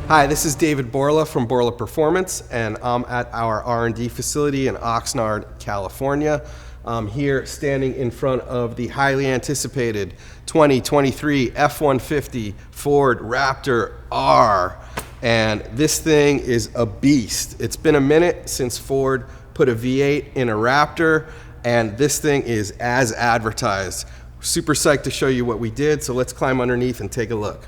Hi, this is David Borla from Borla Performance, and I'm at our R&D facility in Oxnard, California. I'm here standing in front of the highly anticipated 2023 F-150 Ford Raptor R, and this thing is a beast. It's been a minute since Ford put a V8 in a Raptor, and this thing is as advertised. Super psyched to show you what we did, so let's climb underneath and take a look.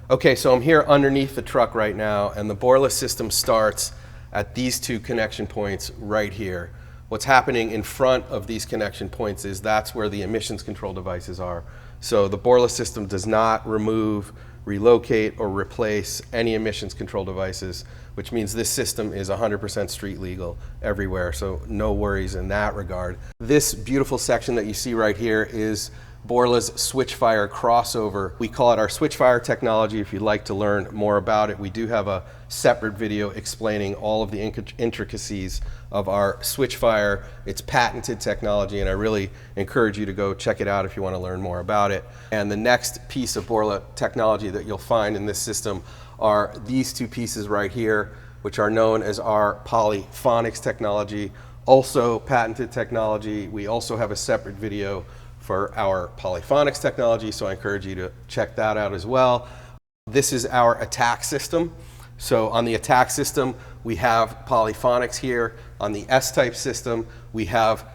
Okay, so I'm here underneath the truck right now, and the Borla system starts at these two connection points right here. What's happening in front of these connection points is that's where the emissions control devices are. So the Borla system does not remove, relocate, or replace any emissions control devices, which means this system is 100% street legal everywhere, so no worries in that regard. This beautiful section that you see right here is Borla's Switchfire crossover. We call it our Switchfire technology. If you'd like to learn more about it, we do have a separate video explaining all of the intricacies of our Switchfire. It's patented technology, and I really encourage you to go check it out if you want to learn more about it. And the next piece of Borla technology that you'll find in this system are these two pieces right here, which are known as our Polyphonics technology, also patented technology. We also have a separate video for our Polyphonics technology, so I encourage you to check that out as well. This is our attack system. So on the attack system, we have Polyphonics here. On the S-type system, we have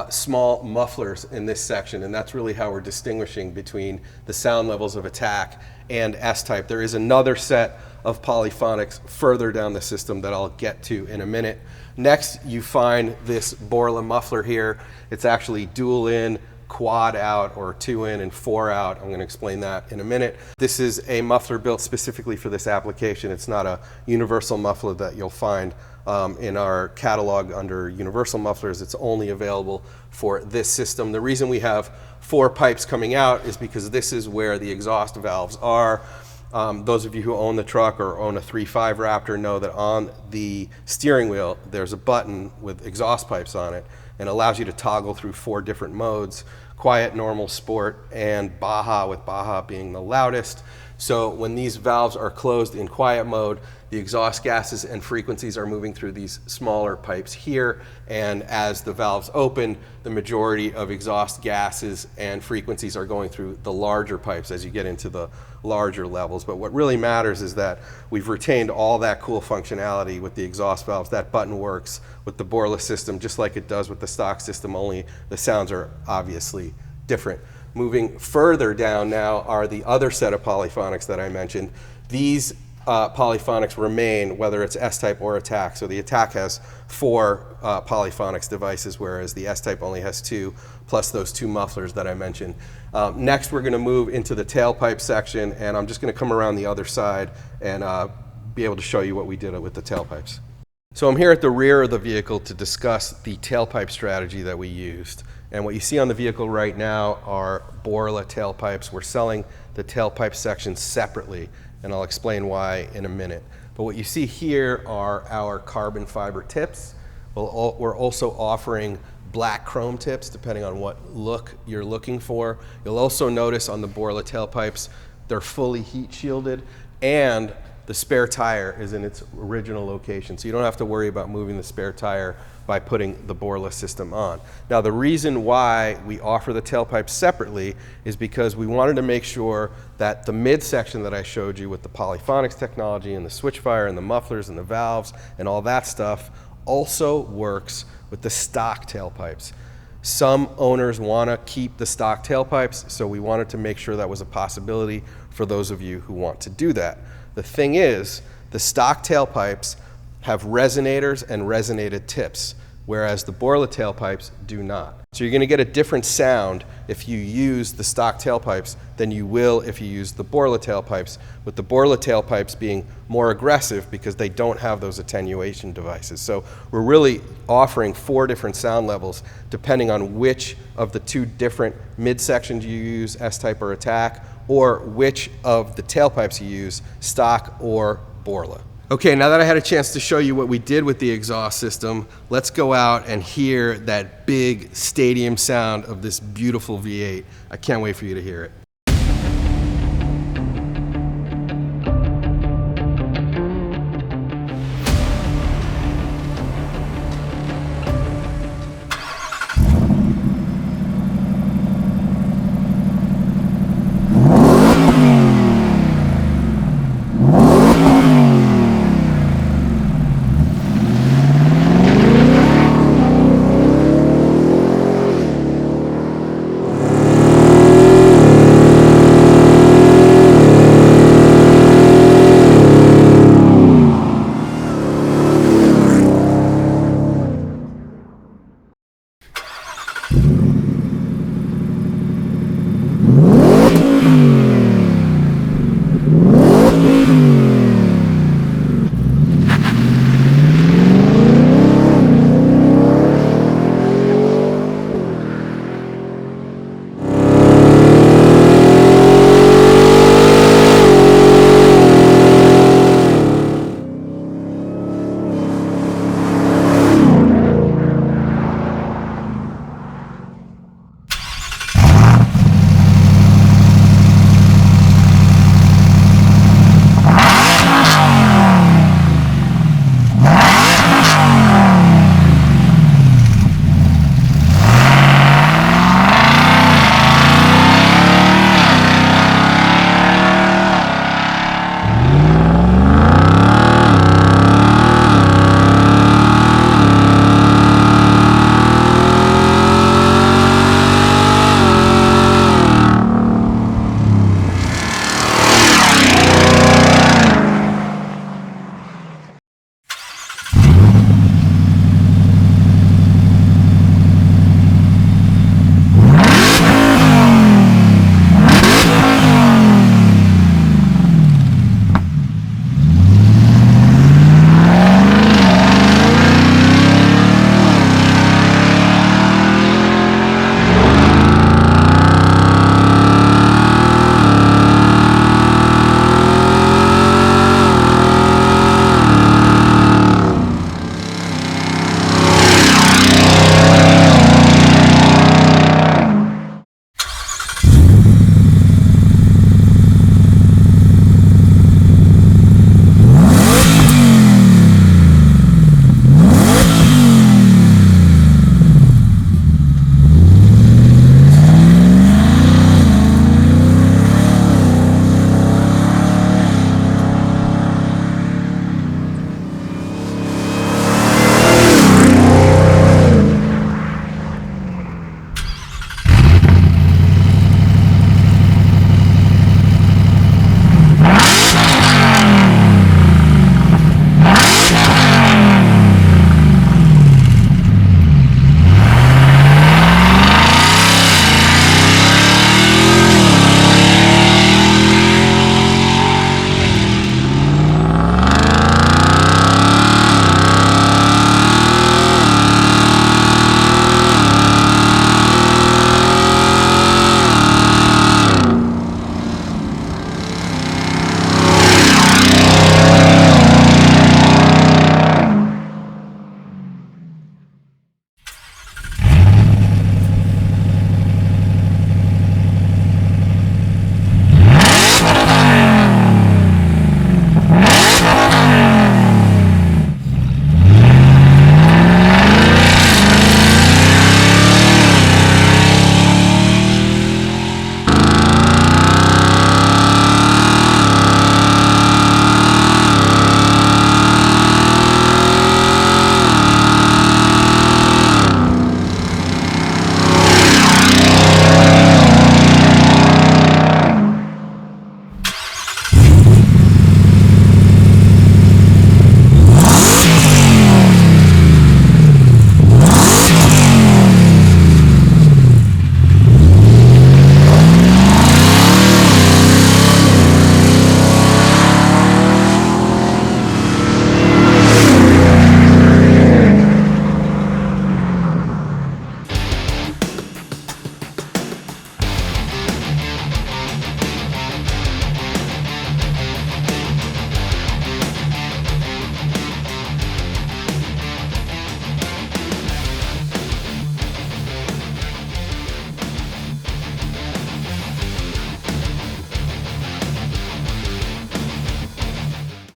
small mufflers in this section, and that's really how we're distinguishing between the sound levels of attack and S-type. There is another set of Polyphonics further down the system that I'll get to in a minute. Next, you find this Borla muffler here. It's actually dual in, quad out, or 2 in and 4 out. I'm going to explain that in a minute. This is a muffler built specifically for this application. It's not a universal muffler that you'll find in our catalog under universal mufflers. It's only available for this system. The reason we have 4 pipes coming out is because this is where the exhaust valves are. Those of you who own the truck or own a 3.5 Raptor know that on the steering wheel there's a button with exhaust pipes on it, and allows you to toggle through 4 different modes: quiet, normal, sport, and Baja, with Baja being the loudest. So when these valves are closed in quiet mode, the exhaust gases and frequencies are moving through these smaller pipes here, and as the valves open, the majority of exhaust gases and frequencies are going through the larger pipes as you get into the larger levels. But what really matters is that we've retained all that cool functionality with the exhaust valves. That button works with the Borla system just like it does with the stock system, only the sounds are obviously different. Moving further down now are the other set of Polyphonics that I mentioned. These Polyphonics remain whether it's S-type or attack. So the attack has 4 Polyphonics devices, whereas the S-type only has 2, plus those 2 mufflers that I mentioned. Next, we're going to move into the tailpipe section, and I'm just going to come around the other side and be able to show you what we did with the tailpipes. So I'm here at the rear of the vehicle to discuss the tailpipe strategy that we used. And what you see on the vehicle right now are Borla tailpipes. We're selling the tailpipe section separately, and I'll explain why in a minute. But what you see here are our carbon fiber tips. We're also offering black chrome tips depending on what look you're looking for. You'll also notice on the Borla tailpipes, they're fully heat shielded, and the spare tire is in its original location, so you don't have to worry about moving the spare tire by putting the Borla system on. Now, the reason why we offer the tailpipes separately is because we wanted to make sure that the midsection that I showed you with the Polyphonics technology and the Switchfire and the mufflers and the valves and all that stuff also works with the stock tailpipes. Some owners want to keep the stock tailpipes, so we wanted to make sure that was a possibility for those of you who want to do that. The thing is, the stock tailpipes have resonators and resonated tips, whereas the Borla tailpipes do not. So you're going to get a different sound if you use the stock tailpipes than you will if you use the Borla tailpipes, with the Borla tailpipes being more aggressive because they don't have those attenuation devices. So we're really offering 4 different sound levels depending on which of the 2 different midsections you use, S-type or attack, or which of the tailpipes you use, stock or Borla. Okay, now that I had a chance to show you what we did with the exhaust system, let's go out and hear that big stadium sound of this beautiful V8. I can't wait for you to hear it.